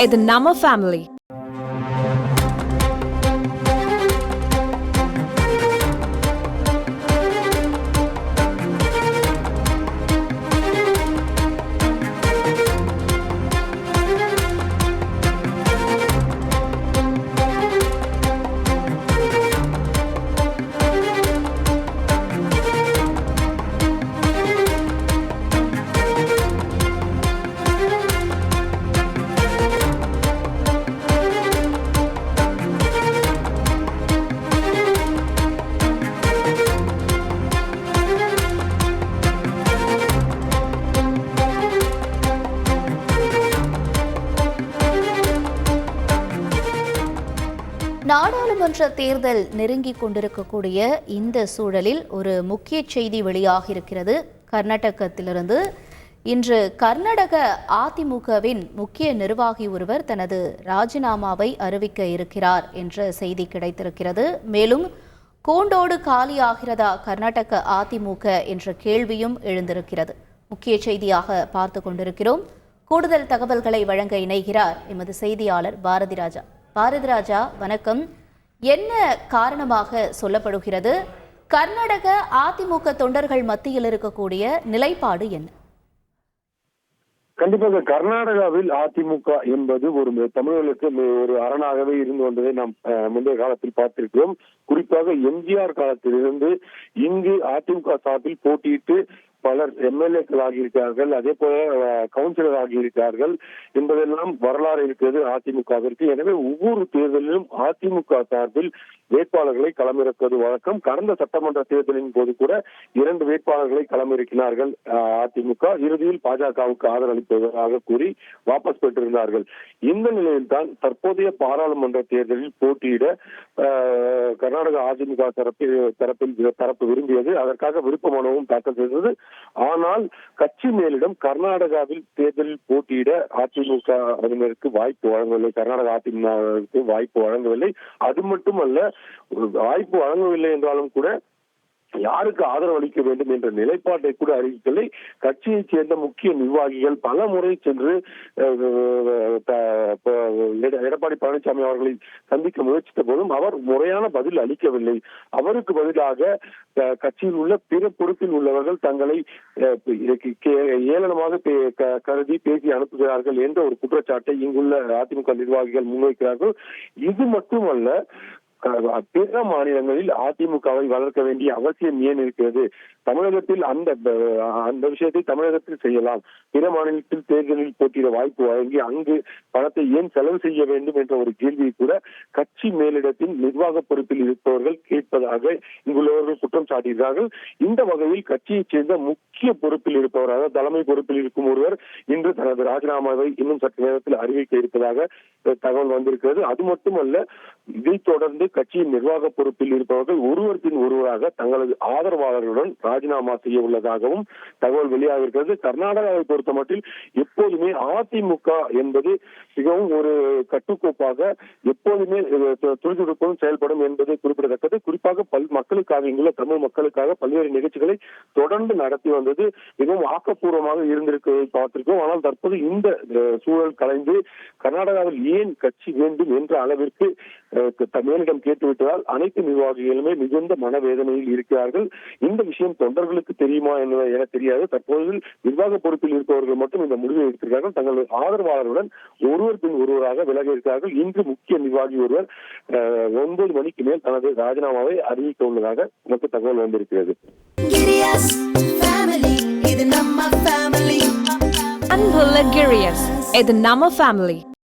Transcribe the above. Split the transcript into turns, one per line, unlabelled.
இது நம்ம ஃபேமிலி.
நாடாளுமன்ற தேர்தல் நெருங்கிக் கொண்டிருக்கக்கூடிய இந்த சூழலில் ஒரு முக்கிய செய்தி வெளியாக இருக்கிறது. கர்நாடகத்திலிருந்து இன்று கர்நாடக அதிமுகவின் முக்கிய நிர்வாகி ஒருவர் தனது ராஜினாமாவை அறிவிக்க இருக்கிறார் என்ற செய்தி கிடைத்திருக்கிறது. மேலும் கூண்டோடு காலியாகிறதா கர்நாடக அதிமுக என்ற கேள்வியும் எழுந்திருக்கிறது. முக்கிய செய்தியாக பார்த்து கொண்டிருக்கிறோம். கூடுதல் தகவல்களை வழங்க இணைகிறார் எமது செய்தியாளர் பாரதிராஜா. பாரதிராஜா, வணக்கம். என்ன காரணமாக சொல்லப்படுகிறது? கர்நாடக அதிமுக தொண்டர்கள் மத்தியில் இருக்கக்கூடிய நிலைப்பாடு என்ன?
கண்டிப்பாக கர்நாடகாவில் அதிமுக என்பது ஒரு தமிழர்களுக்கு ஒரு அரணாகவே இருந்து வந்ததை நாம் முந்தைய காலத்தில் பார்த்திருக்கிறோம். குறிப்பாக எம்ஜிஆர் காலத்திலிருந்து இங்கு அதிமுக சார்பில் போட்டியிட்டு பலர் எம்எல்ஏக்கள் ஆகியிருக்கிறார்கள், அதே போல கவுன்சிலர் ஆகியிருக்கிறார்கள் என்பதெல்லாம் வரலாறு இருக்கிறது அதிமுகவிற்கு. எனவே ஒவ்வொரு தேர்தலிலும் அதிமுக சார்பில் வேட்பாளர்களை களமிறக்குவது வழக்கம். கடந்த சட்டமன்ற தேர்தலின் போது கூட 2 வேட்பாளர்களை களமிறக்கினார்கள் அதிமுக. இறுதியில் பாஜகவுக்கு ஆதரவளிப்பதாக கூறி வாபஸ் பெற்றிருந்தார்கள். இந்த நிலையில் தான் தற்போதைய பாராளுமன்ற தேர்தலில் போட்டியிட கர்நாடக அதிமுக தரப்பு விரும்பியது. அதற்காக விருப்ப மனுவும் தாக்கல் செய்தது. ஆனால் கட்சி மேலிடம் கர்நாடகாவில் தேர்தலில் போட்டியிட அதிமுக அறிஞருக்கு வாய்ப்பு வழங்கவில்லை, கர்நாடக அதிமுகவுக்கு வாய்ப்பு வழங்கவில்லை. அது மட்டுமல்ல, வாய்ப்பு வழங்கவில்லை என்றாலும் கூட யாருக்கு ஆதரவு அளிக்க வேண்டும் என்ற நிலைப்பாட்டை கூட அறிவிக்கவில்லை. கட்சியைச் சேர்ந்த முக்கிய நிர்வாகிகள் பல முறை சென்று எடப்பாடி பழனிசாமி அவர்களை சந்திக்க முயற்சித்த போதும் அவர் முறையான பதில் அளிக்கவில்லை. அவருக்கு பதிலாக கட்சியில் உள்ள பிற பொறுப்பில் உள்ளவர்கள் தங்களை ஏளனமாக கருதி பேசி அனுப்புகிறார்கள் என்ற ஒரு குற்றச்சாட்டை இங்குள்ள அதிமுக நிர்வாகிகள் முன்வைக்கிறார்கள். இது மட்டுமல்ல, பிற மாநிலங்களில் அதிமுகவை வளர்க்க வேண்டிய அவசியம் ஏன் இருக்கிறது? தமிழகத்தில் அந்த விஷயத்தை தமிழகத்தில் செய்யலாம். பிற மாநிலத்தில் தேர்தலில் போட்டியிட வாய்ப்பு வழங்கி அங்கு பணத்தை ஏன் செலவு செய்ய வேண்டும் என்ற ஒரு கேள்வியை கூட கட்சி மேலிடத்தின் நிர்வாக பொறுப்பில் இருப்பவர்கள் கேட்பதாக இங்குள்ளவர்கள் குற்றம் சாட்டுகிறார்கள். இந்த வகையில் கட்சியைச் சேர்ந்த முக்கிய பொறுப்பில் இருப்பவர், அதாவது தலைமை பொறுப்பில் இருக்கும் ஒருவர் இன்று தனது ராஜினாமாவை இன்னும் சற்று நேரத்தில் அறிவிக்க இருப்பதாக தகவல் வந்திருக்கிறது. அது மட்டுமல்ல, இதைத் தொடர்ந்து கட்சியின் நிர்வாக பொறுப்பில் இருப்பவர்கள் ஒருவர் பின் ஒருவராக தங்களது ஆதரவாளர்களுடன் ராஜினாமா செய்ய உள்ளதாகவும் தகவல் வெளியாக இருக்கிறது. கர்நாடகாவை பொறுத்த மட்டில் எப்போதுமே அதிமுக என்பது மிகவும் ஒரு கட்டுக்கோப்பாக எப்போதுமே துடிதுடிப்புடன் செயல்படும் என்பது குறிப்பிடத்தக்கது. குறிப்பாக மக்களுக்காக, இங்குள்ள தமிழ் மக்களுக்காக பல்வேறு நிகழ்ச்சிகளை தொடர்ந்து நடத்தி வந்தது மிகவும் ஆக்கப்பூர்வமாக இருந்திருப்பதை பார்த்திருக்கோம். ஆனால் தற்போது இந்த சூழல் கலைந்து கர்நாடகாவில் ஏன் கட்சி வேண்டும் என்ற அளவிற்கு மேலிடம் கேட்டுவிட்டதால் அனைத்து நிர்வாகிகளுமே மிகுந்த மனவேதனையில் இருக்கிறார்கள். இந்த விஷயம் தொண்டர்களுக்கு தெரியுமா என தெரியாது. தற்போது நிர்வாக பொறுப்பில் இருப்பவர்கள் மட்டும் இந்த முடிவை எடுத்திருக்கிறார்கள். தங்களது ஆதரவாளருடன் ஒருவர் பின் ஒருவராக விலக இருக்கிறார்கள். இன்று முக்கிய நிர்வாகி ஒருவர் 9 மணிக்கு மேல் தனது ராஜினாமாவை அறிவிக்க உள்ளதாக நமக்கு தகவல் வந்திருக்கிறது.
அன்புள்ள கிரியஸ், இது நம்ம ஃபேமிலி.